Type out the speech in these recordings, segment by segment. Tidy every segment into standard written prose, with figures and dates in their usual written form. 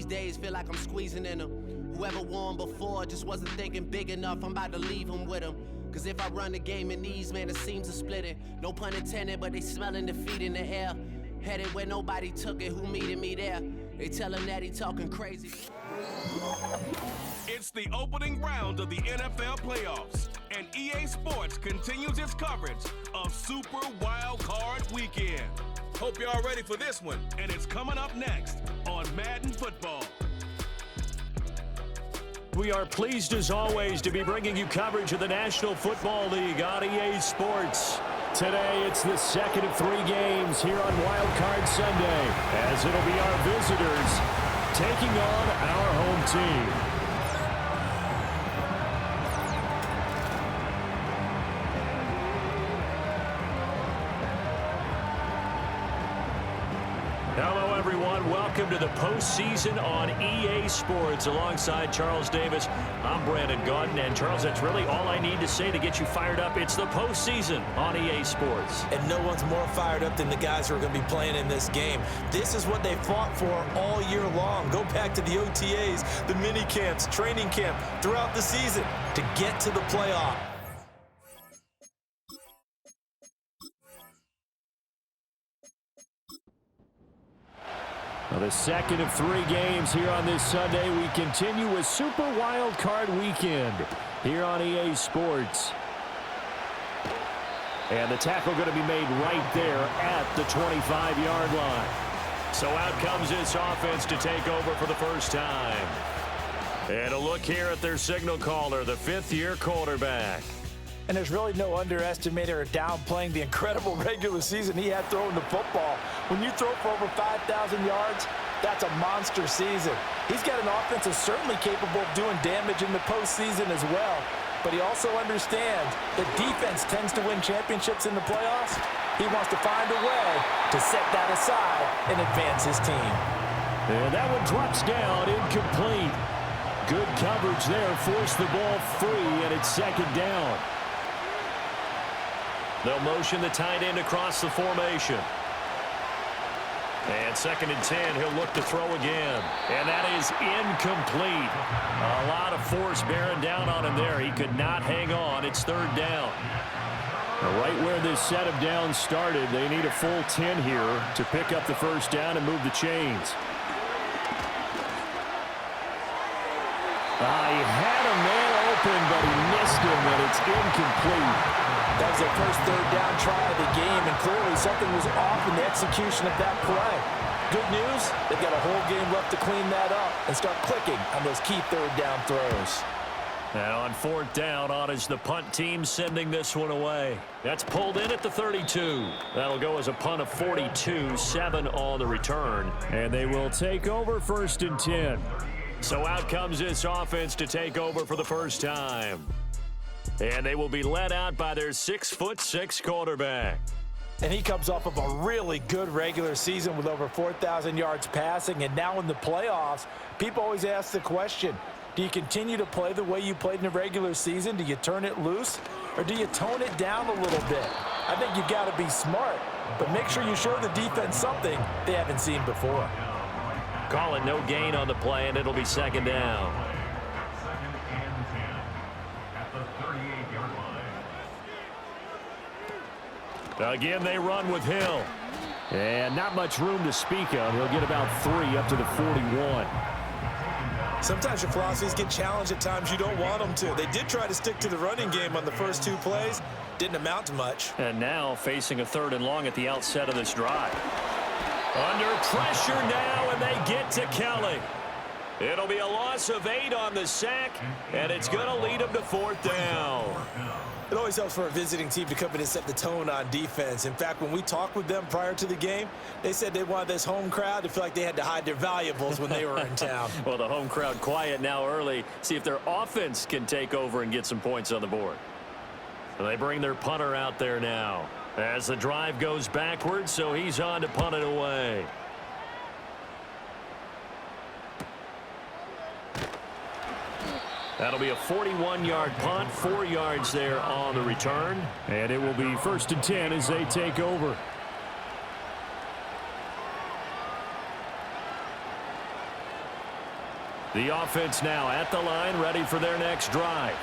days feel like I'm squeezing in them. Whoever won before just wasn't thinking big enough. I'm about to leave them with them. Cause if I run the game in these, man, the seams are splitting. No pun intended, but they smelling defeat in the air. Headed where nobody took it, who meeted me there? They tell him that he talking crazy. It's the opening round of the NFL playoffs, and EA Sports continues its coverage of Super Wildcard Weekend. Hope y'all ready for this one, and it's coming up next on Madden Football. We are pleased, as always, to be bringing you coverage of the National Football League on EA Sports. Today, it's the second of 3 games here on Wildcard Sunday, as it'll be our visitors taking on our home team. Hello, everyone. Welcome to the postseason on EA Sports. Alongside Charles Davis, I'm Brandon Gaudin. And, Charles, that's really all I need to say to get you fired up. It's the postseason on EA Sports. And no one's more fired up than the guys who are going to be playing in this game. This is what they fought for all year long. Go back to the OTAs, the mini camps, training camp, throughout the season to get to the playoff. Well, the second of 3 games here on this Sunday. We continue with Super Wildcard Weekend here on EA Sports. And the tackle going to be made right there at the 25-yard line. So out comes this offense to take over for the first time. And a look here at their signal caller, the 5th-year quarterback. And there's really no underestimating or downplaying the incredible regular season he had throwing the football. When you throw for over 5,000 yards, that's a monster season. He's got an offense that's certainly capable of doing damage in the postseason as well. But he also understands that defense tends to win championships in the playoffs. He wants to find a way to set that aside and advance his team. And that one drops down, incomplete. Good coverage there, forced the ball free, and it's second down. They'll motion the tight end across the formation. And 2nd and 10, he'll look to throw again. And that is incomplete. A lot of force bearing down on him there. He could not hang on. It's 3rd down. Now, right where this set of downs started, they need a full 10 here to pick up the first down and move the chains. He had a man open, but he missed him, and it's incomplete. That was their first 3rd down try of the game, and clearly something was off in the execution of that play. Good news, they've got a whole game left to clean that up and start clicking on those key 3rd down throws. Now on 4th down, on is the punt team sending this one away. That's pulled in at the 32. That'll go as a punt of 42, 7 on the return. And they will take over 1st and 10. So out comes this offense to take over for the first time. And they will be led out by their 6'6" quarterback. And he comes off of a really good regular season with over 4,000 yards passing. And now in the playoffs, people always ask the question, do you continue to play the way you played in the regular season? Do you turn it loose? Or do you tone it down a little bit? I think you've got to be smart. But make sure you show the defense something they haven't seen before. Call it no gain on the play, and it'll be 2nd down. Again, they run with Hill. And not much room to speak of. He'll get about 3 up to the 41. Sometimes your philosophies get challenged at times you don't want them to. They did try to stick to the running game on the first 2 plays. Didn't amount to much. And now facing a 3rd and long at the outset of this drive. Under pressure now, and they get to Kelly. It'll be a loss of 8 on the sack, and it's going to lead them to 4th down. It always helps for a visiting team to come in and set the tone on defense. In fact, when we talked with them prior to the game, they said they wanted this home crowd to feel like they had to hide their valuables when they were in town. Well, the home crowd quiet now early. See if their offense can take over and get some points on the board. They bring their punter out there now as the drive goes backwards, so he's on to punt it away. That'll be a 41-yard punt, 4 yards there on the return. And it will be 1st and 10 as they take over. The offense now at the line, ready for their next drive.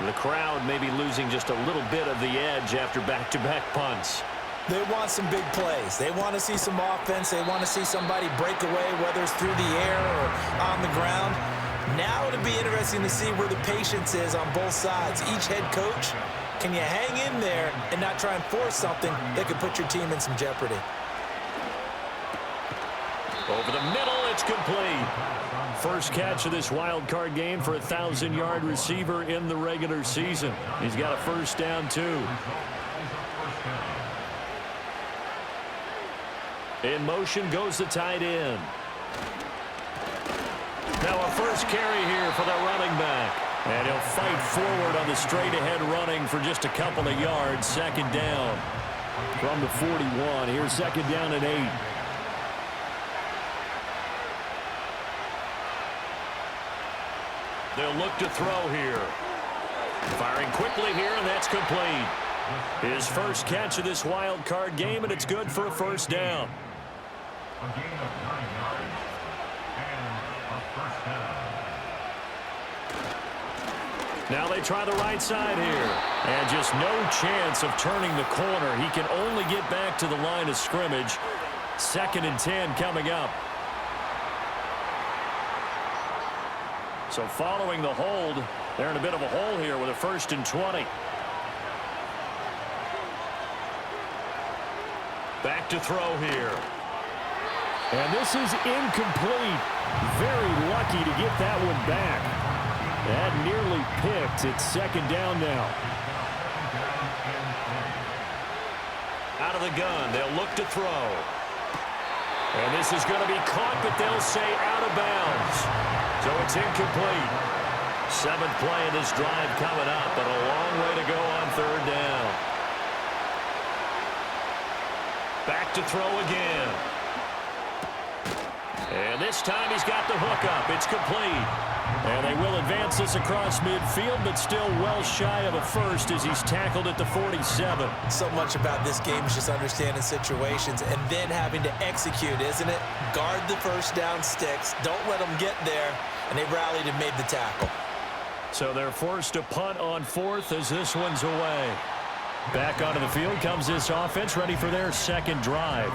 The crowd may be losing just a little bit of the edge after back-to-back punts. They want some big plays. They want to see some offense. They want to see somebody break away, whether it's through the air or on the ground. Now it'll be interesting to see where the patience is on both sides. Each head coach, can you hang in there and not try and force something that could put your team in some jeopardy? Over the middle, it's complete. First catch of this wild card game for a 1,000-yard receiver in the regular season. He's got a first down, too. In motion goes the tight end. Now a first carry here for the running back. And he'll fight forward on the straight-ahead running for just a couple of yards. Second down from the 41. Here's second down and 8. They'll look to throw here. Firing quickly here, and that's complete. His first catch of this wild card game, and it's good for a first down. A gain of 9 yards and a first down. Now they try the right side here. And just no chance of turning the corner. He can only get back to the line of scrimmage. 2nd and 10 coming up. So following the hold, they're in a bit of a hole here with a 1st and 20. Back to throw here. And this is incomplete. Very lucky to get that one back. That nearly picked. It's second down now. Out of the gun, they'll look to throw. And this is going to be caught, but they'll say out of bounds. So it's incomplete. 7th play of this drive coming up, but a long way to go on 3rd down. Back to throw again. And this time he's got the hook up. It's complete. And they will advance this across midfield, but still well shy of a first as he's tackled at the 47. So much about this game is just understanding situations and then having to execute, isn't it? Guard the first down sticks. Don't let them get there. And they rallied and made the tackle. So they're forced to punt on 4th as this one's away. Back onto the field comes this offense, ready for their second drive.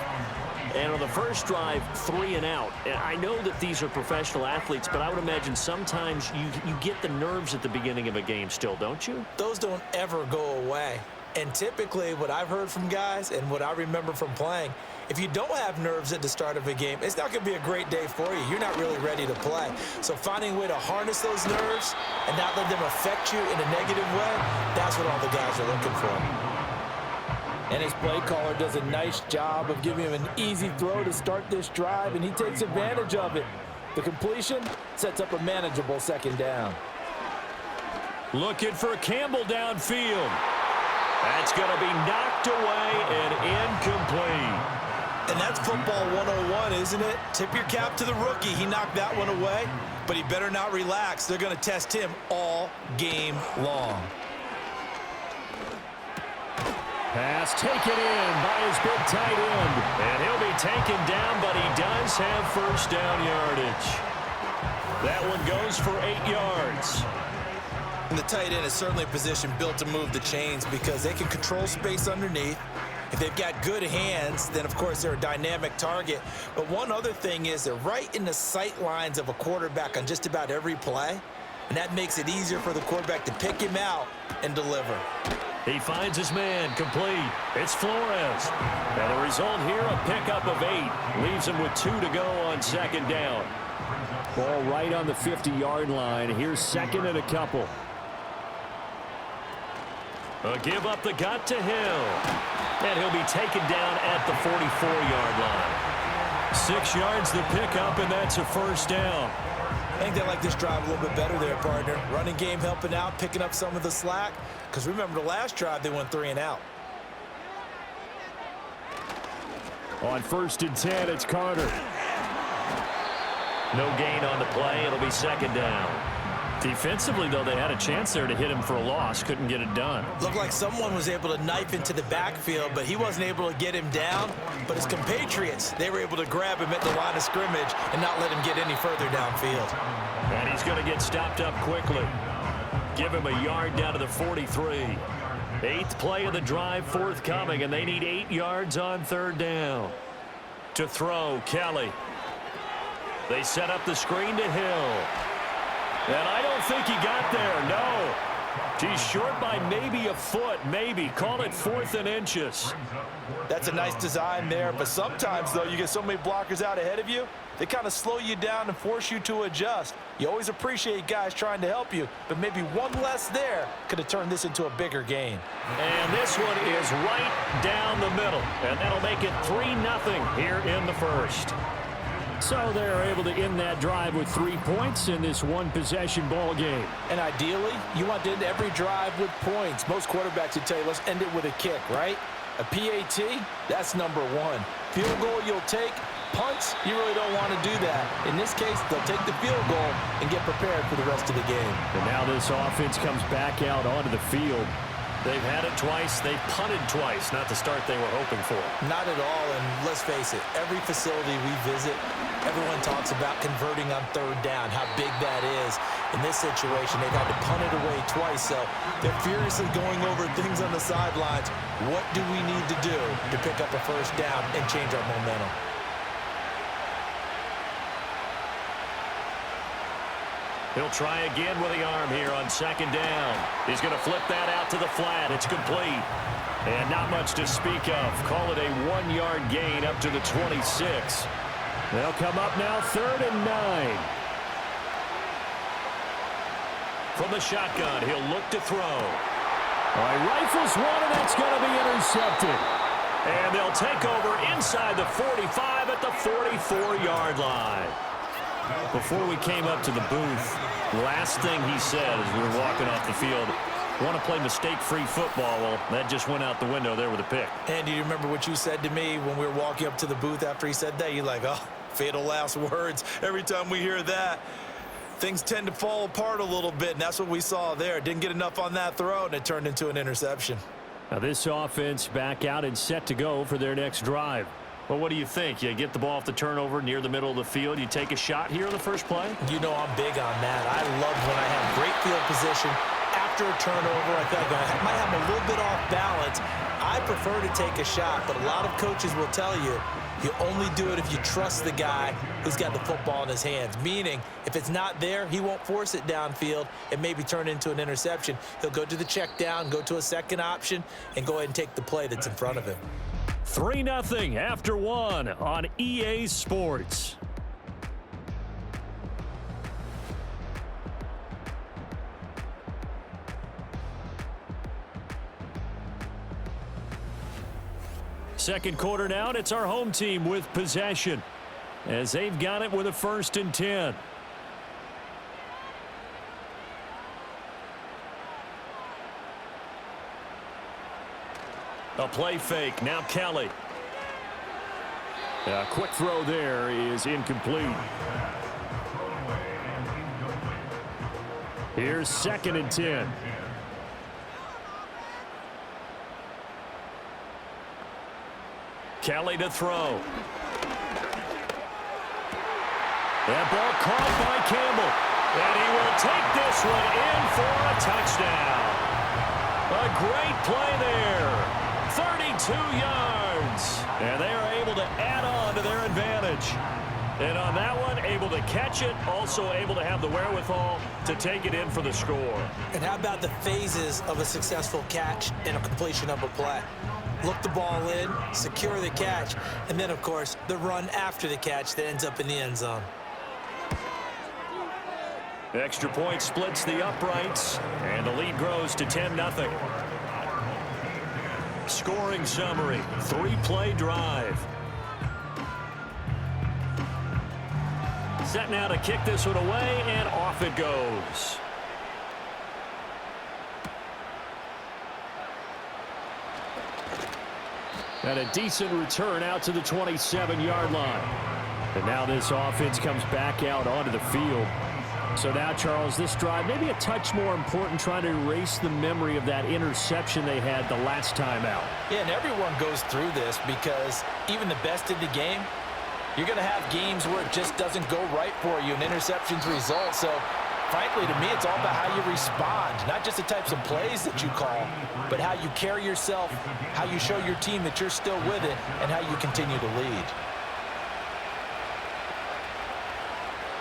And on the first drive, 3 and out. And I know that these are professional athletes, but I would imagine sometimes you get the nerves at the beginning of a game still, don't you? Those don't ever go away. And typically what I've heard from guys and what I remember from playing, if you don't have nerves at the start of a game, it's not going to be a great day for you. You're not really ready to play. So finding a way to harness those nerves and not let them affect you in a negative way, that's what all the guys are looking for. And his play caller does a nice job of giving him an easy throw to start this drive, and he takes advantage of it. The completion sets up a manageable second down. Looking for Campbell downfield. That's going to be knocked away and incomplete. And that's football 101, isn't it? Tip your cap to the rookie. He knocked that one away, but he better not relax. They're going to test him all game long. Pass taken in by his big tight end. And he'll be taken down, but he does have first down yardage. That one goes for 8 yards. And the tight end is certainly a position built to move the chains because they can control space underneath. If they've got good hands, then of course they're a dynamic target. But one other thing is they're right in the sight lines of a quarterback on just about every play. And that makes it easier for the quarterback to pick him out and deliver. He finds his man complete. It's Flores. And the result here, a pickup of 8. Leaves him with 2 to go on second down. Ball right on the 50-yard line. Here's second and a couple. A give up the gut to Hill. And he'll be taken down at the 44-yard line. 6 yards the pickup, and that's a first down. I think they like this drive a little bit better there, partner. Running game helping out, picking up some of the slack. Because remember, the last drive, they went 3 and out. On 1st and 10, it's Carter. No gain on the play. It'll be second down. Defensively, though, they had a chance there to hit him for a loss. Couldn't get it done. Looked like someone was able to knife into the backfield, but he wasn't able to get him down. But his compatriots, they were able to grab him at the line of scrimmage and not let him get any further downfield. And he's going to get stopped up quickly. Give him a yard down to the 43. 8th play of the drive forthcoming, and they need 8 yards on 3rd down. To throw, Kelly. They set up the screen to Hill. And I don't think he got there, no. He's short by maybe a foot, maybe. Call it 4th and inches. That's a nice design there, but sometimes, though, you get so many blockers out ahead of you, they kind of slow you down and force you to adjust. You always appreciate guys trying to help you, but maybe one less there could have turned this into a bigger game. And this one is right down the middle, and that'll make it 3-0 here in the first. So they're able to end that drive with 3 points in this one-possession ball game. And ideally, you want to end every drive with points. Most quarterbacks would tell you, let's end it with a kick, right? A PAT, that's number 1. Field goal you'll take. Punts, you really don't want to do that. In this case, they'll take the field goal and get prepared for the rest of the game. And now this offense comes back out onto the field. They've had it twice. They've punted twice. Not the start they were hoping for. Not at all, and let's face it, every facility we visit, everyone talks about converting on 3rd down, how big that is. In this situation, they've had to punt it away twice, so they're furiously going over things on the sidelines. What do we need to do to pick up a 1st down and change our momentum? He'll try again with the arm here on 2nd down. He's going to flip that out to the flat. It's complete. And not much to speak of. Call it a 1-yard gain up to the 26. They'll come up now 3rd and 9. From the shotgun, he'll look to throw. All right, rifles one, and that's going to be intercepted. And they'll take over inside the 45 at the 44-yard line. Before we came up to the booth, last thing he said as we were walking off the field, want to play mistake-free football. Well, that just went out the window there with a pick. And do you remember what you said to me when we were walking up to the booth after he said that? You're like, oh, fatal last words. Every time we hear that, things tend to fall apart a little bit, and that's what we saw there. Didn't get enough on that throw, and it turned into an interception. Now this offense back out and set to go for their next drive. Well, what do you think? You get the ball off the turnover near the middle of the field. You take a shot here on the first play? You know I'm big on that. I love when I have great field position. After a turnover, I feel like I might have a little bit off balance. I prefer to take a shot, but a lot of coaches will tell you, you only do it if you trust the guy who's got the football in his hands. Meaning, if it's not there, he won't force it downfield and maybe turn into an interception. He'll go to the check down, go to a second option, and go ahead and take the play that's in front of him. 3-0 after 1 on EA Sports. Second quarter now, and it's our home team with possession as they've got it with a 1st and 10. A play fake. Now Kelly. A quick throw there is incomplete. Here's 2nd and 10. Kelly to throw. That ball caught by Campbell. And he will take this one in for a touchdown. A great play there. 32 yards. And they are able to add on to their advantage. And on that one, able to catch it, also able to have the wherewithal to take it in for the score. And how about the phases of a successful catch and a completion of a play? Look the ball in, secure the catch, and then, of course, the run after the catch that ends up in the end zone. Extra point splits the uprights, and the lead grows to 10-0. Scoring summary, 3-play drive. Set now to kick this one away, and off it goes. And a decent return out to the 27-yard line. And now this offense comes back out onto the field. So now, Charles, this drive maybe a touch more important, trying to erase the memory of that interception they had the last time out. Yeah, and everyone goes through this because even the best in the game, you're going to have games where it just doesn't go right for you and interceptions result. So, frankly, to me, it's all about how you respond, not just the types of plays that you call, but how you carry yourself, how you show your team that you're still with it, and how you continue to lead.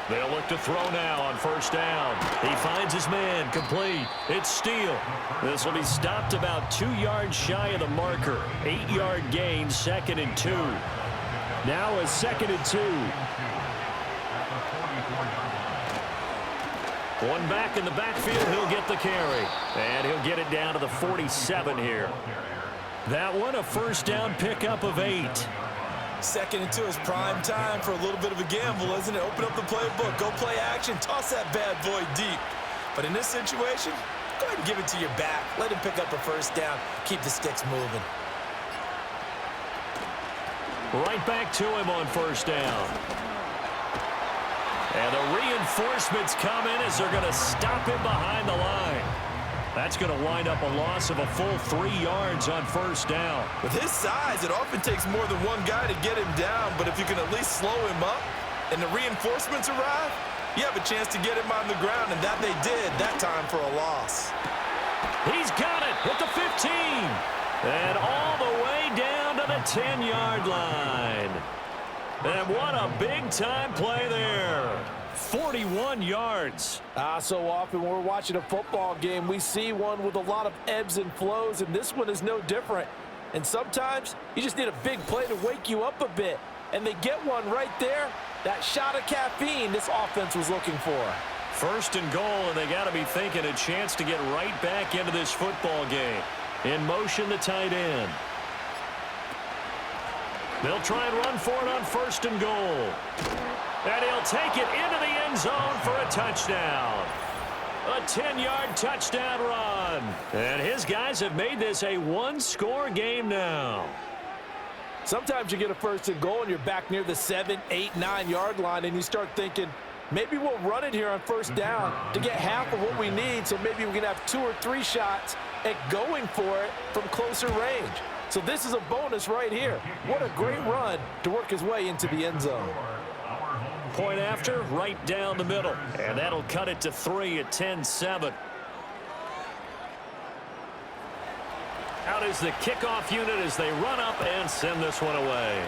They'll look to throw now on first down. He finds his man, complete. It's Steele. This will be stopped about 2 yards shy of the marker. 8-yard gain, 2nd and 2. Now a 2nd and 2. One back in the backfield, he'll get the carry. And he'll get it down to the 47 here. That one a first down pickup of 8. 2nd and 2 is prime time for a little bit of a gamble, isn't it? Open up the playbook, go play action, toss that bad boy deep. But in this situation, go ahead and give it to your back. Let him pick up a first down. Keep the sticks moving. Right back to him on first down. And the reinforcements come in as they're going to stop him behind the line. That's going to wind up a loss of a full 3 yards on first down. With his size, it often takes more than one guy to get him down, but if you can at least slow him up and the reinforcements arrive, you have a chance to get him on the ground, and that they did that time for a loss. He's got it at the 15. And all the way down to the 10-yard line. And what a big-time play there. 41 yards. So often when we're watching a football game, we see one with a lot of ebbs and flows, and this one is no different. And sometimes you just need a big play to wake you up a bit. And they get one right there. That shot of caffeine this offense was looking for. First and goal, and they got to be thinking a chance to get right back into this football game. In motion, the tight end. They'll try and run for it on first and goal. And he'll take it into the end zone for a touchdown. A 10-yard touchdown run. And his guys have made this a one-score game now. Sometimes you get a first and goal and you're back near the 7, 8, 9-yard line, and you start thinking, maybe we'll run it here on first down to get half of what we need, so maybe we can have 2 or 3 shots at going for it from closer range. So this is a bonus right here. What a great run to work his way into the end zone. Point after, right down the middle. And that'll cut it to 3 at 10-7. Out is the kickoff unit as they run up and send this one away.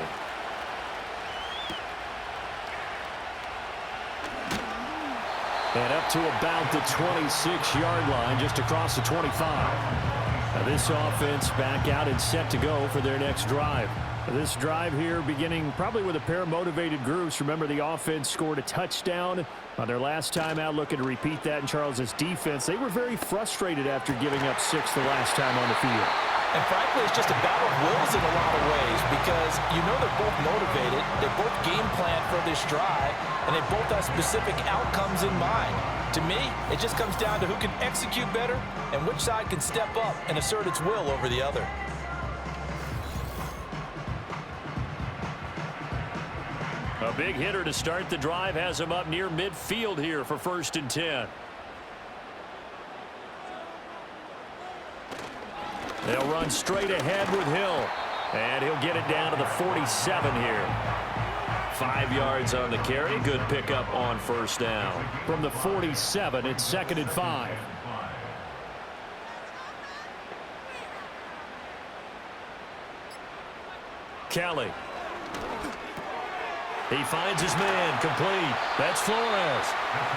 And up to about the 26-yard line, just across the 25. Now this offense back out and set to go for their next drive. This drive here beginning probably with a pair of motivated groups. Remember, the offense scored a touchdown on their last time out, looking to repeat that in Charles's defense. They were very frustrated after giving up 6 the last time on the field. And frankly, it's just a battle of wills in a lot of ways because you know they're both motivated, they both game plan for this drive, and they both have specific outcomes in mind. To me, it just comes down to who can execute better and which side can step up and assert its will over the other. A big hitter to start the drive has him up near midfield here for 1st and 10. They'll run straight ahead with Hill. And he'll get it down to the 47 here. 5 yards on the carry. Good pickup on first down. From the 47, it's 2nd and 5. Kelly. He finds his man, complete. That's Flores.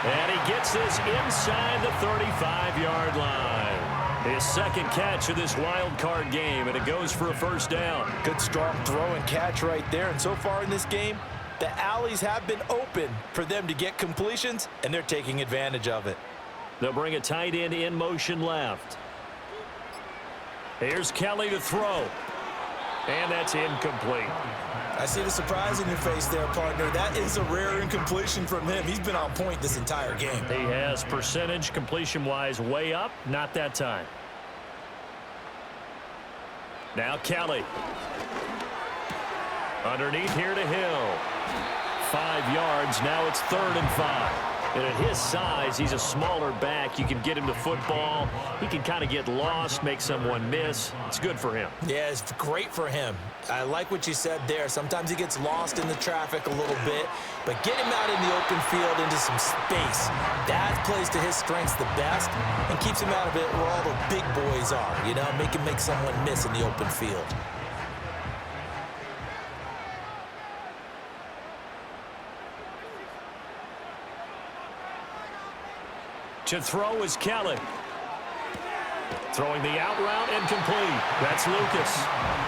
And he gets this inside the 35-yard line. His second catch of this wild card game, and it goes for a first down. Good strong throw and catch right there. And so far in this game, the alleys have been open for them to get completions, and they're taking advantage of it. They'll bring a tight end in motion left. Here's Kelly to throw. And that's incomplete. I see the surprise in your face there, partner. That is a rare incompletion from him. He's been on point this entire game. He has percentage completion-wise way up. Not that time. Now Kelly. Underneath here to Hill. 5 yards. Now it's 3rd and 5. And at his size, he's a smaller back. You can get him to football. He can kind of get lost, make someone miss. It's good for him. Yeah, it's great for him. I like what you said there. Sometimes he gets lost in the traffic a little bit, but get him out in the open field into some space. That plays to his strengths the best and keeps him out of it where all the big boys are, you know, make him make someone miss in the open field. To throw is Kelly. Throwing the out route incomplete. That's Lucas.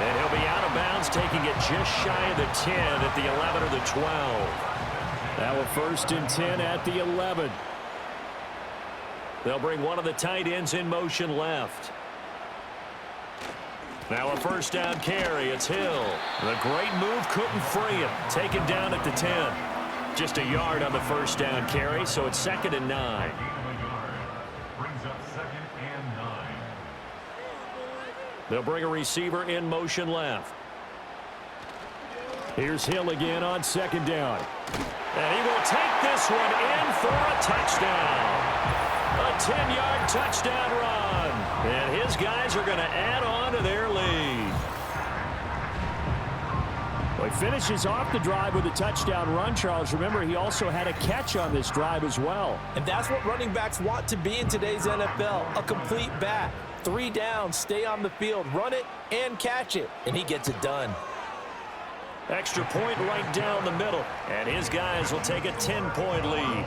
And he'll be out of bounds, taking it just shy of the 10 at the 11 or the 12. Now a 1st and 10 at the 11. They'll bring one of the tight ends in motion left. Now a 1st down carry. It's Hill. The great move couldn't free him. Taken down at the 10. Just a yard on the 1st down carry, so it's 2nd and 9. They'll bring a receiver in motion left. Here's Hill again on 2nd down. And he will take this one in for a touchdown. A 10-yard touchdown run. And his guys are going to add on to their lead. Well, he finishes off the drive with a touchdown run, Charles. Remember, he also had a catch on this drive as well. And that's what running backs want to be in today's NFL, a complete back. 3 downs, stay on the field, run it, and catch it. And he gets it done. Extra point right down the middle. And his guys will take a 10-point lead.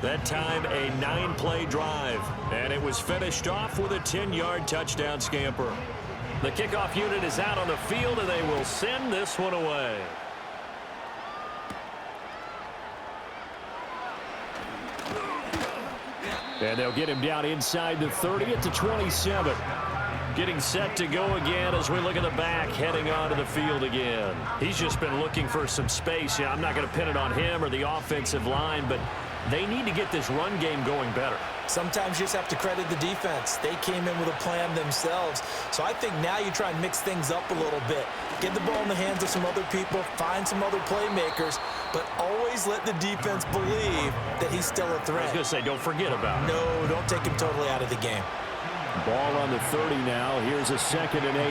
That time, a 9-play drive. And it was finished off with a 10-yard touchdown scamper. The kickoff unit is out on the field, and they will send this one away. And they'll get him down inside the 30 at the 27. Getting set to go again as we look at the back heading onto the field again. He's just been looking for some space. Yeah, I'm not going to pin it on him or the offensive line, but they need to get this run game going better. Sometimes you just have to credit the defense. They came in with a plan themselves. So I think now you try and mix things up a little bit. Get the ball in the hands of some other people, find some other playmakers, but always let the defense believe that he's still a threat. I was going to say, don't forget about it. No, don't take him totally out of the game. Ball on the 30 now. Here's a 2nd and 8.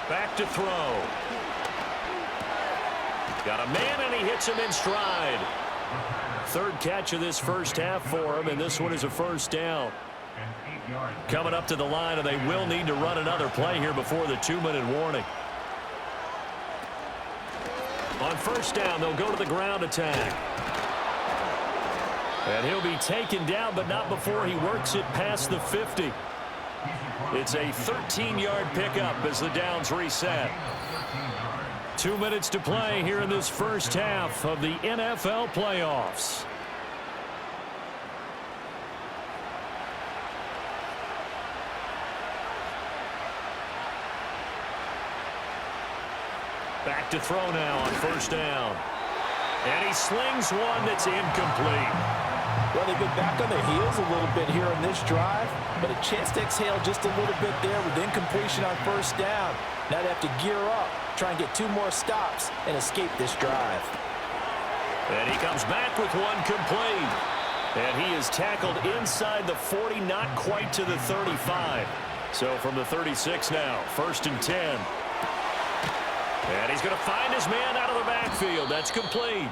Back to throw. Got a man, and he hits him in stride. 3rd catch of this first half for him, and this one is a 1st down. Coming up to the line, and they will need to run another play here before the 2-minute warning. On 1st down, they'll go to the ground attack. And he'll be taken down, but not before he works it past the 50. It's a 13-yard pickup as the downs reset. 2 minutes to play here in this first half of the NFL playoffs. Back to throw now on 1st down. And he slings one that's incomplete. Well, they've been back on their heels a little bit here on this drive, but a chance to exhale just a little bit there with incompletion on 1st down. Now they have to gear up, try and get 2 more stops, and escape this drive. And he comes back with one complete. And he is tackled inside the 40, not quite to the 35. So from the 36 now, 1st and 10. And he's going to find his man out of the backfield. That's complete.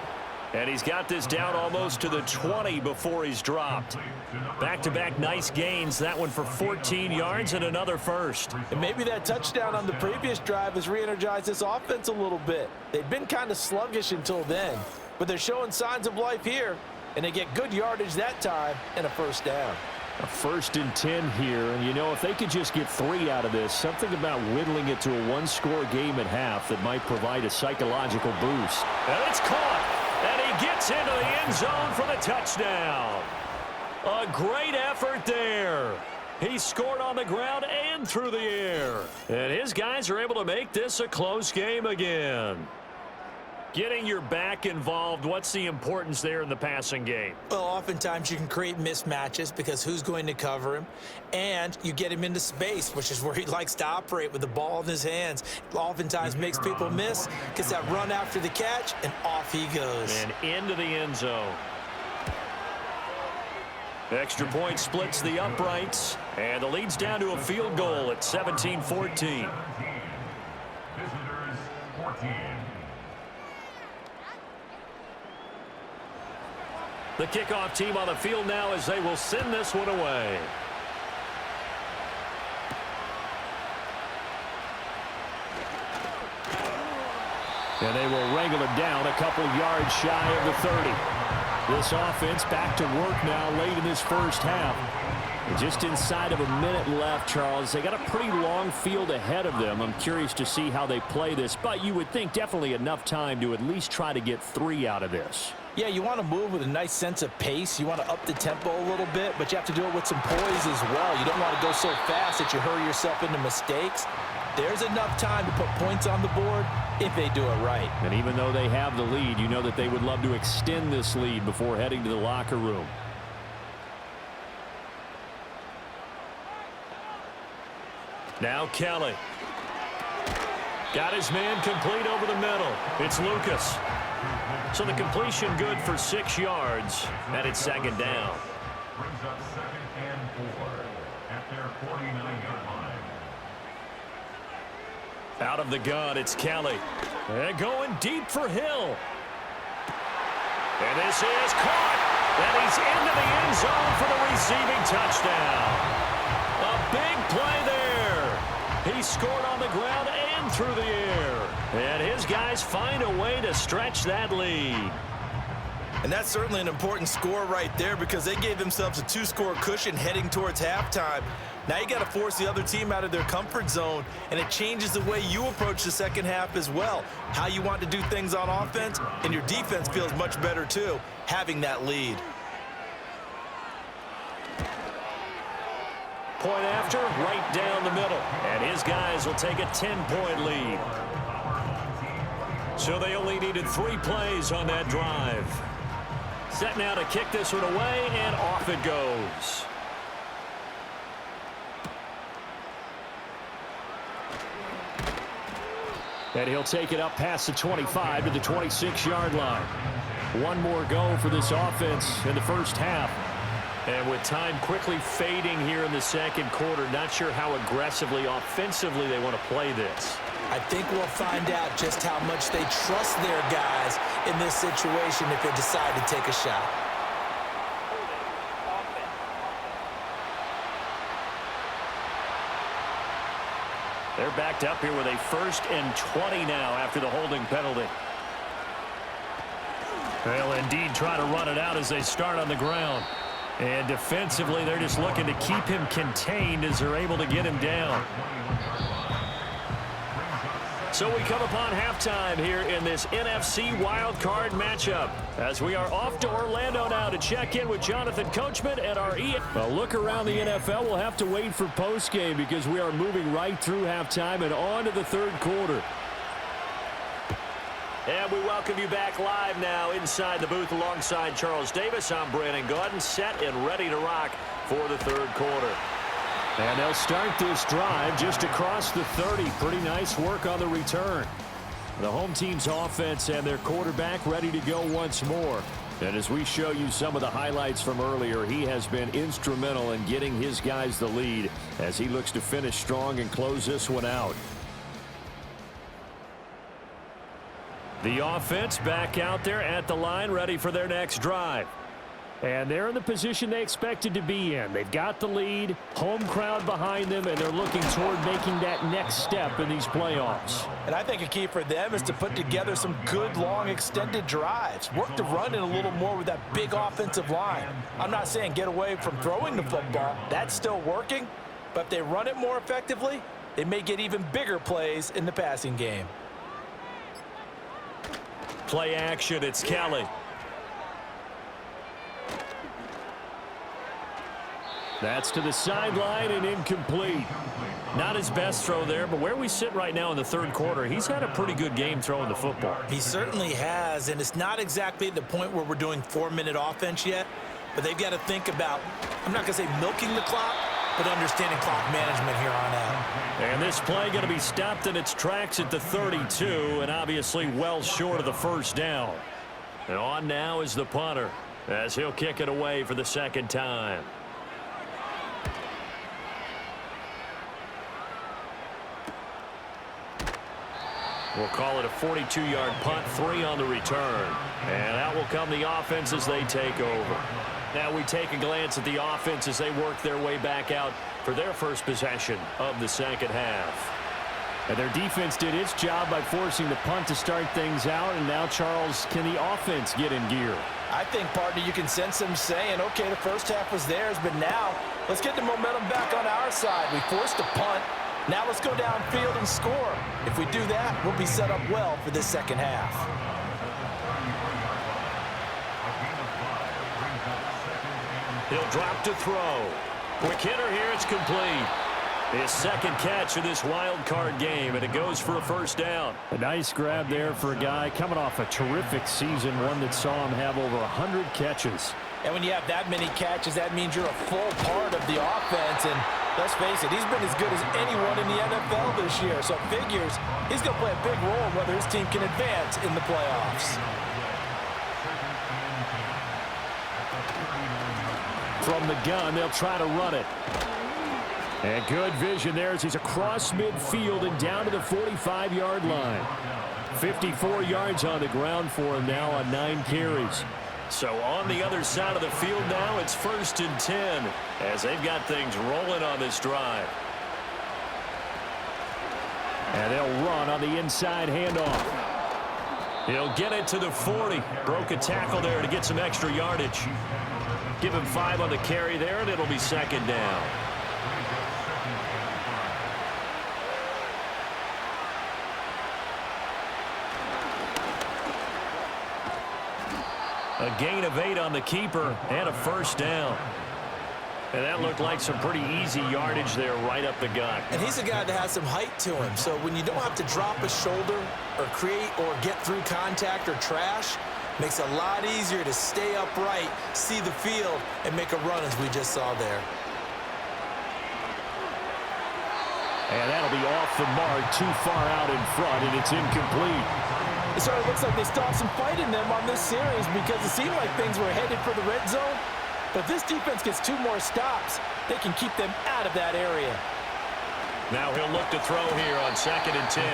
And he's got this down almost to the 20 before he's dropped. Back-to-back nice gains. That one for 14 yards and another 1st. And maybe that touchdown on the previous drive has re-energized this offense a little bit. They've been kind of sluggish until then, but they're showing signs of life here, and they get good yardage that time and a 1st down. A 1st and 10 here, and you know, if they could just get 3 out of this, something about whittling it to a 1-score game at half that might provide a psychological boost. And it's caught, and he gets into the end zone for the touchdown. A great effort there. He scored on the ground and through the air. And his guys are able to make this a close game again. Getting your back involved, what's the importance there in the passing game? Well, oftentimes you can create mismatches because who's going to cover him, and you get him into space, which is where he likes to operate with the ball in his hands. Oftentimes makes people miss, gets that run after the catch, and off he goes. And into the end zone. Extra point splits the uprights, and the lead's down to a field goal at 17-14. Visitors 14. The kickoff team on the field now as they will send this one away. And they will wrangle it down a couple yards shy of the 30. This offense back to work now late in this first half. Just inside of a minute left, Charles. They got a pretty long field ahead of them. I'm curious to see how they play this, but you would think definitely enough time to at least try to get 3 out of this. Yeah, you want to move with a nice sense of pace. You want to up the tempo a little bit, but you have to do it with some poise as well. You don't want to go so fast that you hurry yourself into mistakes. There's enough time to put points on the board if they do it right. And even though they have the lead, you know that they would love to extend this lead before heading to the locker room. Now Kelly. Got his man complete over the middle. It's Lucas. So the completion good for 6 yards, and it's second down. Brings up 2nd and 4 at their 49-yard line. Out of the gun, it's Kelly. And going deep for Hill. And this is caught. And he's into the end zone for the receiving touchdown. A big play there. He scored on the ground and through the air. And his guys find a way to stretch that lead. And that's certainly an important score right there because they gave themselves a 2-score cushion heading towards halftime. Now you got to force the other team out of their comfort zone, and it changes the way you approach the second half as well. How you want to do things on offense, and your defense feels much better too, having that lead. Point after, right down the middle. And his guys will take a 10-point lead. So they only needed 3 plays on that drive. Set now to kick this one away, and off it goes. And he'll take it up past the 25 to the 26-yard line. One more go for this offense in the first half. And with time quickly fading here in the second quarter, not sure how aggressively, offensively they want to play this. I think we'll find out just how much they trust their guys in this situation if they decide to take a shot. They're backed up here with a 1st and 20 now after the holding penalty. They'll indeed try to run it out as they start on the ground. And defensively, they're just looking to keep him contained as they're able to get him down. So we come upon halftime here in this NFC Wildcard matchup as we are off to Orlando now to check in with Jonathan Coachman at our A look around the NFL. We'll have to wait for postgame because we are moving right through halftime and on to the third quarter. And we welcome you back live now inside the booth alongside Charles Davis. I'm Brandon Gaudin, set and ready to rock for the third quarter. And they'll start this drive just across the 30. Pretty nice work on the return. The home team's offense and their quarterback ready to go once more. And as we show you some of the highlights from earlier, he has been instrumental in getting his guys the lead as he looks to finish strong and close this one out. The offense back out there at the line, ready for their next drive. And they're in the position they expected to be in. They've got the lead, home crowd behind them, and they're looking toward making that next step in these playoffs. And I think a key for them is to put together some good, long, extended drives. Work the run in a little more with that big offensive line. I'm not saying get away from throwing the football. That's still working. But if they run it more effectively, they may get even bigger plays in the passing game. Play action, it's Kelly. That's to the sideline and incomplete. Not his best throw there, but where we sit right now in the third quarter, he's had a pretty good game throwing the football. He certainly has, and it's not exactly the point where we're doing 4-minute offense yet, but they've got to think about, I'm not going to say milking the clock, but understanding clock management here on out. And this play going to be stopped in its tracks at the 32, and obviously well short of the first down. And on now is the punter, as he'll kick it away for the second time. We'll call it a 42-yard punt, 3 on the return. And out will come the offense as they take over. Now we take a glance at the offense as they work their way back out for their first possession of the second half. And their defense did its job by forcing the punt to start things out. And now, Charles, can the offense get in gear? I think, partner, you can sense them saying, okay, the first half was theirs, but now let's get the momentum back on our side. We forced a punt. Now let's go downfield and score. If we do that, we'll be set up well for this second half. He'll drop to throw. Quick hitter here, it's complete. His second catch of this wild card game, and it goes for a first down. A nice grab there for a guy coming off a terrific season, one that saw him have over 100 catches. And when you have that many catches, that means you're a full part of the offense. And let's face it, he's been as good as anyone in the NFL this year. So it figures he's going to play a big role in whether his team can advance in the playoffs. From the gun, they'll try to run it. And good vision there as he's across midfield and down to the 45-yard line. 54 yards on the ground for him now on 9 carries. So on the other side of the field now, it's 1st and 10 as they've got things rolling on this drive. And they'll run on the inside handoff. He'll get it to the 40. Broke a tackle there to get some extra yardage. Give him 5 on the carry there, and it'll be second down. A gain of 8 on the keeper and a first down. And that looked like some pretty easy yardage there right up the gut. And he's a guy that has some height to him. So when you don't have to drop a shoulder or create or get through contact or trash, makes it a lot easier to stay upright, see the field, and make a run as we just saw there. And that'll be off the mark, too far out in front, and it's incomplete. It sort of looks like they still have some fight in them on this series because it seemed like things were headed for the red zone. But if this defense gets 2 more stops, they can keep them out of that area. Now he'll look to throw here on 2nd and 10.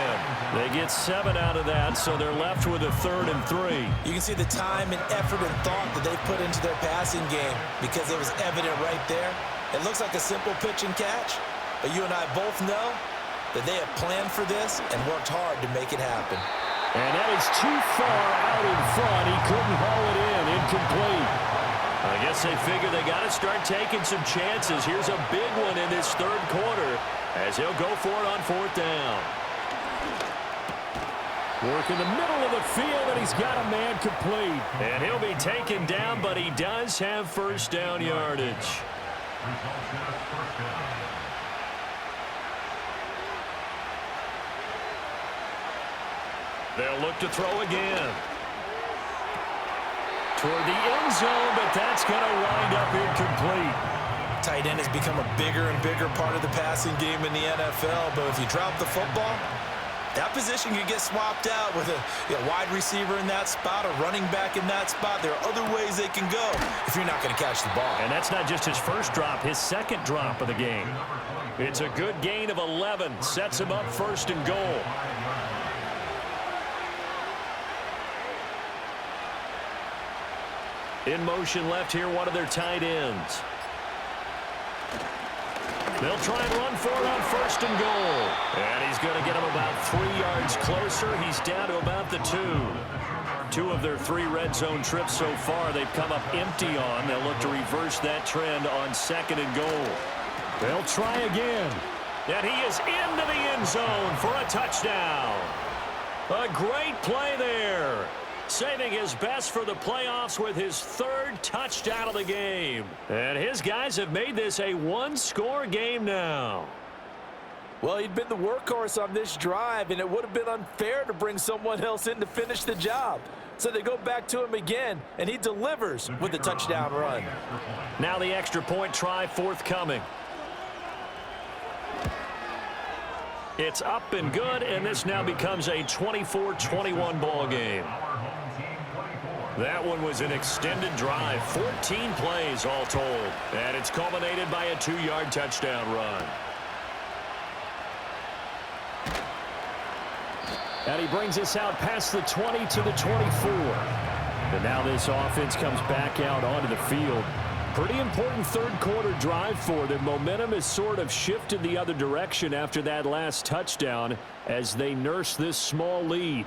They get 7 out of that, so they're left with a 3rd and 3. You can see the time and effort and thought that they put into their passing game because it was evident right there. It looks like a simple pitch and catch, but you and I both know that they have planned for this and worked hard to make it happen. And that is too far out in front. He couldn't haul it in. Incomplete. I guess they figure they got to start taking some chances. Here's a big one in this third quarter as he'll go for it on 4th down. Work in the middle of the field, and he's got a man complete. And he'll be taken down, but he does have first down yardage. They'll look to throw again. Toward the end zone, but that's going to wind up incomplete. Tight end has become a bigger and bigger part of the passing game in the NFL, but if you drop the football, that position could get swapped out with a wide receiver in that spot, a running back in that spot. There are other ways they can go if you're not going to catch the ball. And that's not just his first drop, his second drop of the game. It's a good gain of 11. Sets him up 1st and goal. In motion left here, one of their tight ends. They'll try and run for it on 1st and goal. And he's going to get him about 3 yards closer. He's down to about the 2. 2 of their 3 red zone trips so far they've come up empty on. They'll look to reverse that trend on 2nd and goal. They'll try again. And he is into the end zone for a touchdown. A great play there. saving his best for the playoffs with his 3rd touchdown of the game. And his guys have made this a one-score game now. Well, he'd been the workhorse on this drive, and it would have been unfair to bring someone else in to finish the job. So they go back to him again, and he delivers with a touchdown run. Now the extra point try forthcoming. It's up and good, and this now becomes a 24-21 ball game. That one was an extended drive, 14 plays all told, and it's culminated by a 2-yard touchdown run. And he brings us out past the 20 to the 24. And now this offense comes back out onto the field. Pretty important third-quarter drive for them. Momentum has sort of shifted the other direction after that last touchdown as they nurse this small lead.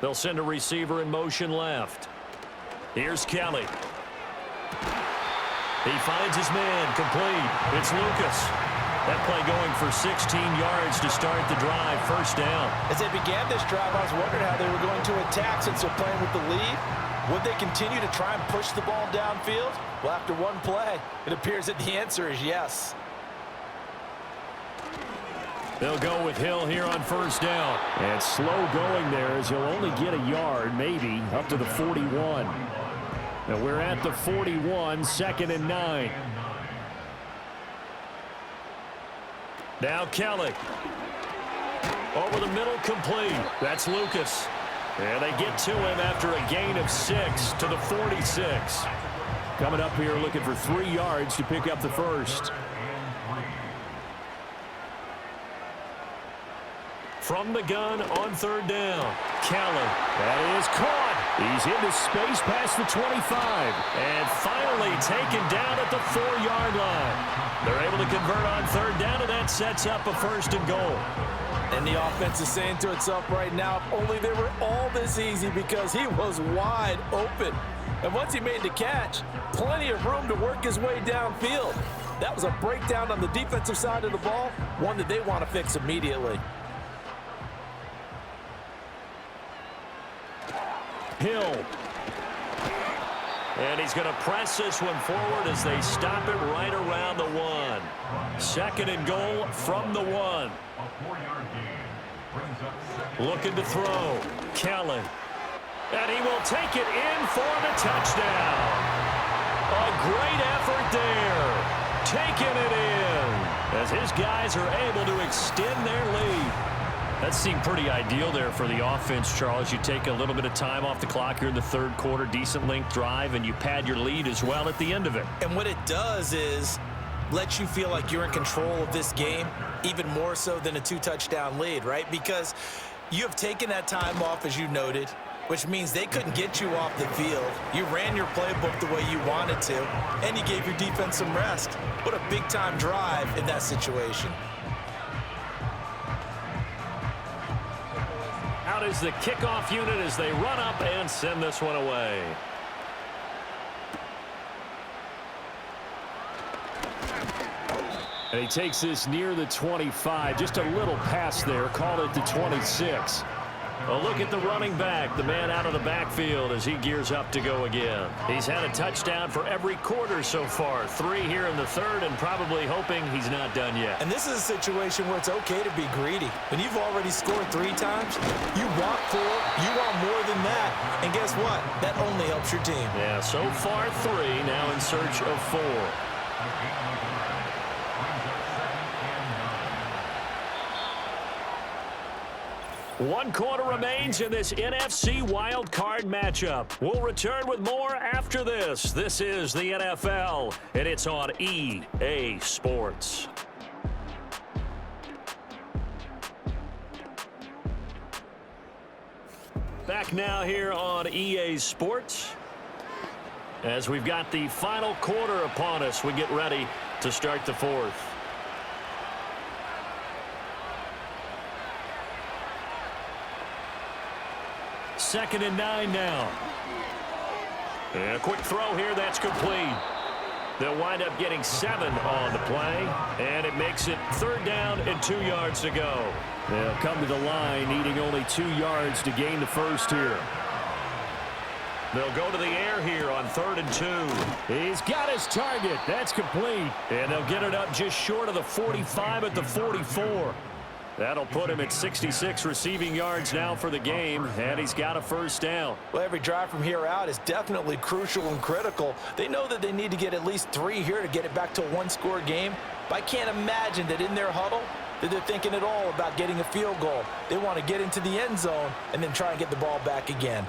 They'll send a receiver in motion left. Here's Kelly. He finds his man, complete. It's Lucas. That play going for 16 yards to start the drive, first down. As they began this drive, I was wondering how they were going to attack since they're playing with the lead. Would they continue to try and push the ball downfield? Well, after one play, it appears that the answer is yes. They'll go with Hill here on first down. And slow going there as he'll only get a yard, maybe, up to the 41. Now we're at the 41, 2nd and 9. Now Kelly. Over the middle, complete. That's Lucas. And they get to him after a gain of 6 to the 46. Coming up here looking for 3 yards to pick up the first. From the gun on third down. Kelly. That is caught. He's into space past the 25. And finally taken down at the 4-yard line. They're able to convert on third down, and that sets up a 1st and goal. And the offense is saying to itself right now, if only they were all this easy, because he was wide open. And once he made the catch, plenty of room to work his way downfield. That was a breakdown on the defensive side of the ball, one that they want to fix immediately. Hill. And he's going to press this one forward as they stop it right around the 1. 2nd and goal from the 1. Looking to throw. Kelly. And he will take it in for the touchdown. A great effort there. Taking it in as his guys are able to extend their lead. That seemed pretty ideal there for the offense, Charles. You take a little bit of time off the clock here in the third quarter, decent length drive, and you pad your lead as well at the end of it. And what it does is let you feel like you're in control of this game, even more so than a 2-touchdown lead, right? Because you have taken that time off, as you noted, which means they couldn't get you off the field. You ran your playbook the way you wanted to, and you gave your defense some rest. What a big-time drive in that situation. Out is the kickoff unit as they run up and send this one away. And he takes this near the 25. Just a little pass there. Call it the 26. A look at the running back, the man out of the backfield as he gears up to go again. He's had a touchdown for every quarter so far. 3 here in the third, and probably hoping he's not done yet. And this is a situation where it's okay to be greedy. When you've already scored 3 times, you want 4, you want more than that. And guess what? That only helps your team. Yeah, so far 3, now in search of 4. One quarter remains in this NFC Wildcard matchup. We'll return with more after this. This is the NFL, and it's on EA Sports. Back now here on EA Sports. As we've got the final quarter upon us, we get ready to start the fourth. Second and 9 now. And a quick throw here, that's complete. They'll wind up getting 7 on the play, and it makes it 3rd down and 2 yards to go. They'll come to the line needing only 2 yards to gain the first here. They'll go to the air here on 3rd and 2. He's got his target. That's complete. And they'll get it up just short of the 45 at the 44. That'll put him at 66 receiving yards now for the game, and he's got a first down. Well, every drive from here out is definitely crucial and critical. They know that they need to get at least 3 here to get it back to a one-score game. But I can't imagine that in their huddle that they're thinking at all about getting a field goal. They want to get into the end zone and then try and get the ball back again.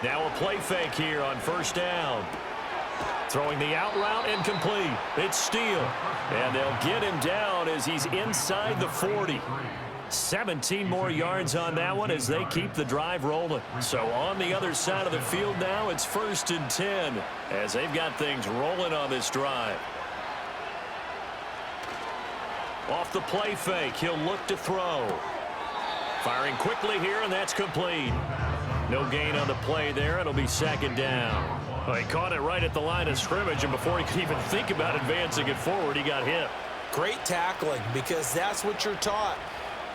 Now a play fake here on first down. Throwing the out route incomplete. It's Steele. And they'll get him down as he's inside the 40. 17 more yards on that one as they keep the drive rolling. So on the other side of the field now, it's 1st and 10 as they've got things rolling on this drive. Off the play fake, he'll look to throw. Firing quickly here, and that's complete. No gain on the play there. It'll be 2nd down. Well, he caught it right at the line of scrimmage, and before he could even think about advancing it forward, he got hit. Great tackling, because that's what you're taught.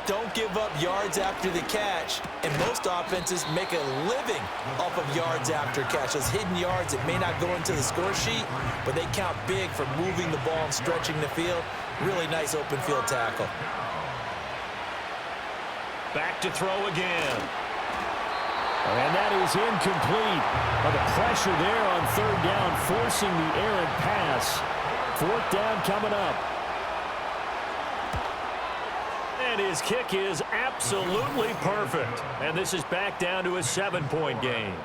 Don't give up yards after the catch, and most offenses make a living off of yards after catch. Those hidden yards that may not go into the score sheet, but they count big for moving the ball and stretching the field. Really nice open field tackle. Back to throw again. And that is incomplete. The pressure there on 3rd down, forcing the errant pass. 4th down coming up. And his kick is absolutely perfect. And this is back down to a 7-point game.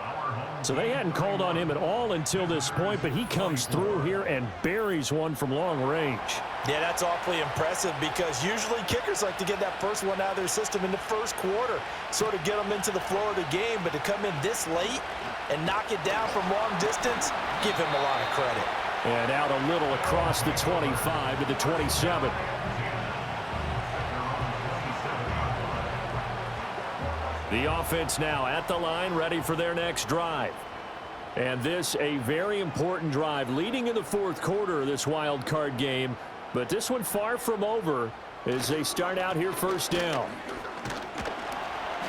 So they hadn't called on him at all until this point, but he comes through here and buries one from long range. Yeah, that's awfully impressive because usually kickers like to get that first one out of their system in the first quarter, sort of get them into the flow of the game, but to come in this late and knock it down from long distance, give him a lot of credit. And out a little across the 25 to the 27. The offense now at the line, ready for their next drive. And this a very important drive leading in the 4th quarter of this wild card game. But this one far from over as they start out here 1st down.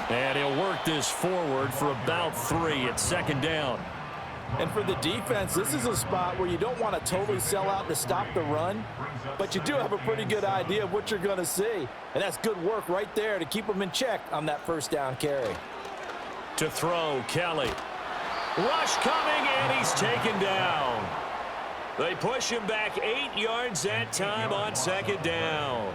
And he'll work this forward for about 3 at 2nd down. And for the defense, this is a spot where you don't want to totally sell out to stop the run, but you do have a pretty good idea of what you're going to see. And that's good work right there to keep them in check on that 1st down carry. To throw, Kelly. Rush coming, and he's taken down. They push him back 8 yards that time on 2nd down.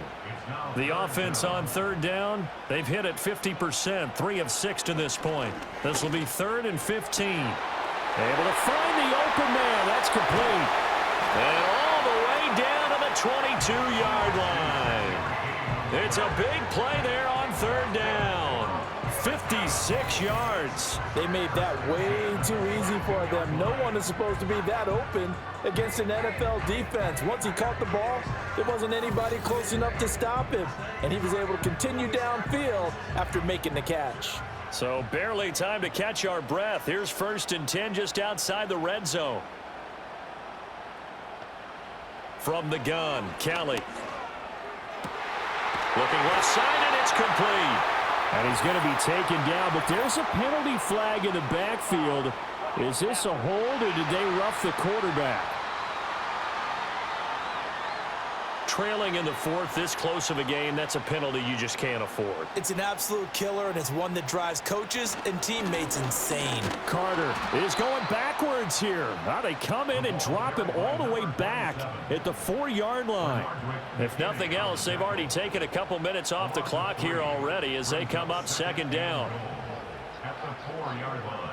The offense on 3rd down, they've hit it 50%, 3 of 6 to this point. This will be 3rd and 15. Able to find the open man. That's complete. And all the way down to the 22-yard line. It's a big play there on 3rd down. 56 yards. They made that way too easy for them. No one is supposed to be that open against an NFL defense. Once he caught the ball, there wasn't anybody close enough to stop him. And he was able to continue downfield after making the catch. So barely time to catch our breath. Here's 1st and 10 just outside the red zone. From the gun, Kelly. Looking left side, and it's complete. And he's going to be taken down, but there's a penalty flag in the backfield. Is this a hold, or did they rough the quarterback? Trailing in the 4th, this close of a game, that's a penalty you just can't afford. It's an absolute killer, and it's one that drives coaches and teammates insane. Carter is going backwards here. Now they come in and drop him all the way back at the 4-yard line. If nothing else, they've already taken a couple minutes off the clock here already as they come up 2nd down. At the 4-yard line.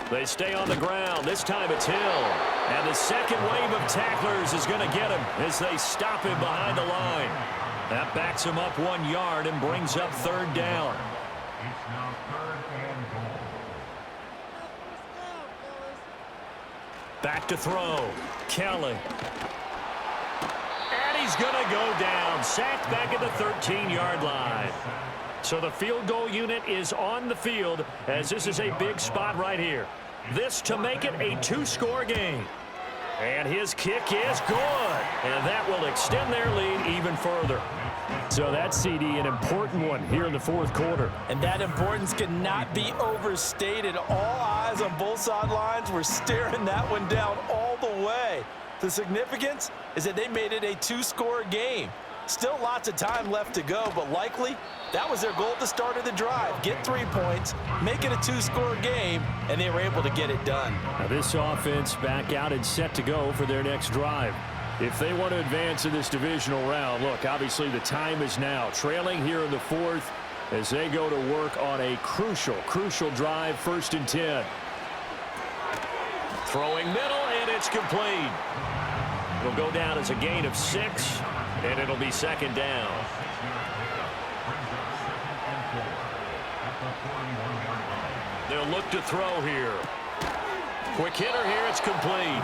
They stay on the ground. This time it's Hill. And the second wave of tacklers is going to get him as they stop him behind the line. That backs him up 1 yard and brings up 3rd down. It's now 3rd and goal. Back to throw. Kelly. And he's going to go down. Sacked back at the 13-yard line. So the field goal unit is on the field as this is a big spot right here. This to make it a 2-score game. And his kick is good. And that will extend their lead even further. So that CD, an important one here in the fourth quarter. And that importance cannot be overstated. All eyes on both sidelines were staring that one down all the way. The significance is that they made it a two-score game. Still lots of time left to go, but likely that was their goal at the start of the drive. Get 3 points, make it a two-score game, and they were able to get it done. Now this offense back out and set to go for their next drive. If they want to advance in this divisional round, look, obviously the time is now. Trailing here in the fourth as they go to work on a crucial drive, 1st and 10. Throwing middle, and it's complete. It'll go down as a gain of 6, and it'll be 2nd down. They'll look to throw here. Quick hitter here, it's complete.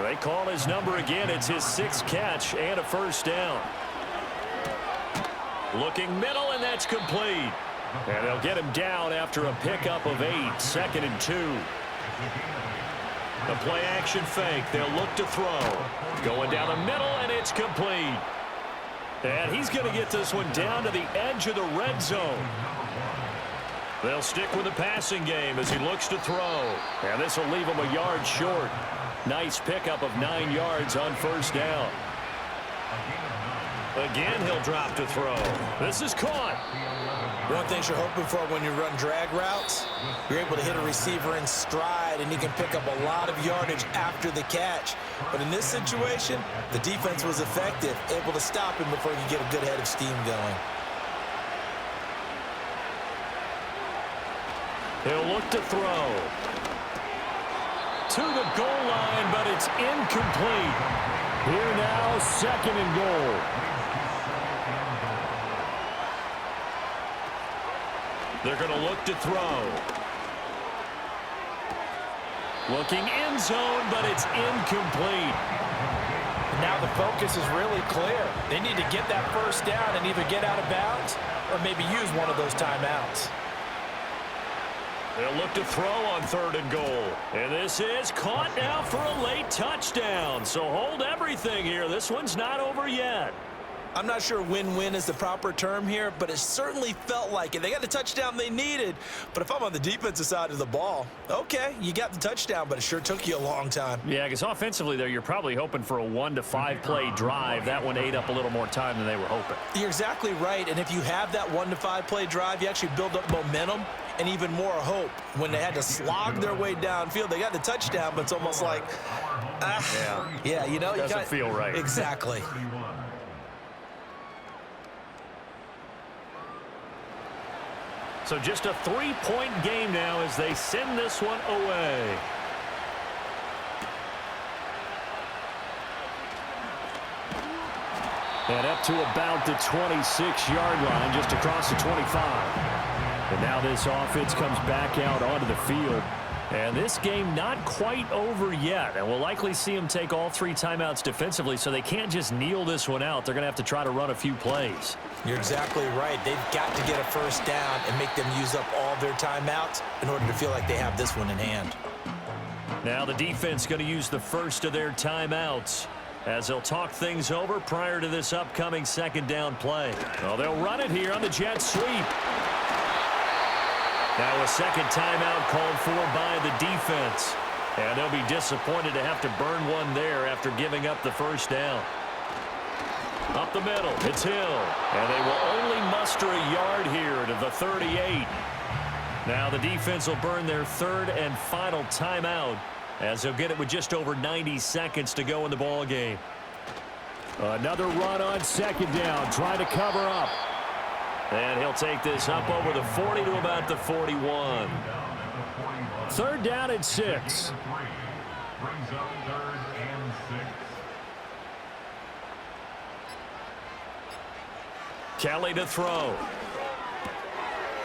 They call his number again. It's his 6th catch and a 1st down. Looking middle, and that's complete. And they'll get him down after a pickup of 8, 2nd and 2. The play action fake. They'll look to throw. Going down the middle, and it's complete. And he's going to get this one down to the edge of the red zone. They'll stick with the passing game as he looks to throw. And this will leave him a yard short. Nice pickup of 9 yards on 1st down. Again, he'll drop to throw. This is caught. One of the things you're hoping for when you run drag routes, you're able to hit a receiver in stride, and he can pick up a lot of yardage after the catch. But in this situation, the defense was effective, able to stop him before he could get a good head of steam going. He'll look to throw. To the goal line, but it's incomplete. Here now, 2nd and goal. They're going to look to throw. Looking end zone, but it's incomplete. Now the focus is really clear. They need to get that 1st down and either get out of bounds or maybe use one of those timeouts. They'll look to throw on 3rd and goal. And this is caught now for a late touchdown. So hold everything here. This one's not over yet. I'm not sure win-win is the proper term here, but it certainly felt like it. They got the touchdown they needed, but if I'm on the defensive side of the ball, okay, you got the touchdown, but it sure took you a long time. Yeah, because offensively there, you're probably hoping for a 1 to 5 play drive. That one ate up a little more time than they were hoping. You're exactly right, and if you have that 1 to 5 play drive, you actually build up momentum and even more hope. When they had to slog their way downfield, they got the touchdown, but it's almost like, yeah, you know, doesn't feel right. Exactly. So just a 3-point game now as they send this one away. And up to about the 26-yard line, just across the 25. And now this offense comes back out onto the field. And this game not quite over yet. And we'll likely see them take all 3 timeouts defensively, so they can't just kneel this one out. They're going to have to try to run a few plays. You're exactly right. They've got to get a 1st down and make them use up all their timeouts in order to feel like they have this one in hand. Now the defense going to use the first of their timeouts as they'll talk things over prior to this upcoming 2nd down play. Well, they'll run it here on the jet sweep. Now a 2nd timeout called for by the defense. And they'll be disappointed to have to burn one there after giving up the 1st down. Up the middle, it's Hill. And they will only muster a yard here to the 38. Now the defense will burn their 3rd and final timeout as they'll get it with just over 90 seconds to go in the ball game. Another run on 2nd down, trying to cover up. And he'll take this up over the 40 to about the 41. 3rd down and 6. Brings up 3rd and 6. Kelly to throw.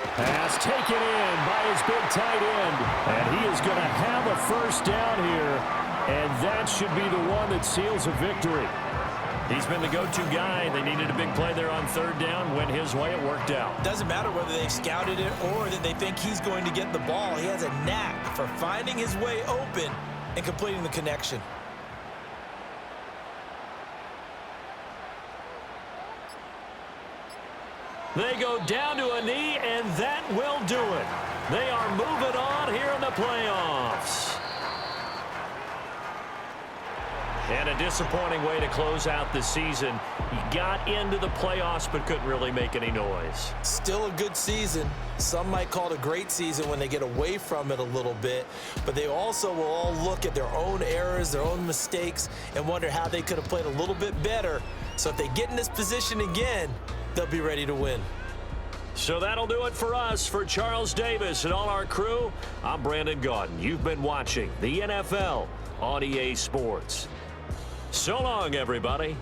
Pass taken in by his big tight end. And he is going to have a 1st down here. And that should be the one that seals a victory. He's been the go-to guy. They needed a big play there on 3rd down. Went his way. It worked out. Doesn't matter whether they've scouted it or that they think he's going to get the ball. He has a knack for finding his way open and completing the connection. They go down to a knee, and that will do it. They are moving on here in the playoffs. And a disappointing way to close out the season. He got into the playoffs but couldn't really make any noise. Still a good season. Some might call it a great season when they get away from it a little bit, but they also will all look at their own errors, their own mistakes, and wonder how they could have played a little bit better. So if they get in this position again, they'll be ready to win. So that'll do it for us. For Charles Davis and all our crew, I'm Brandon Gaudin. You've been watching the NFL on EA Sports. So long, everybody.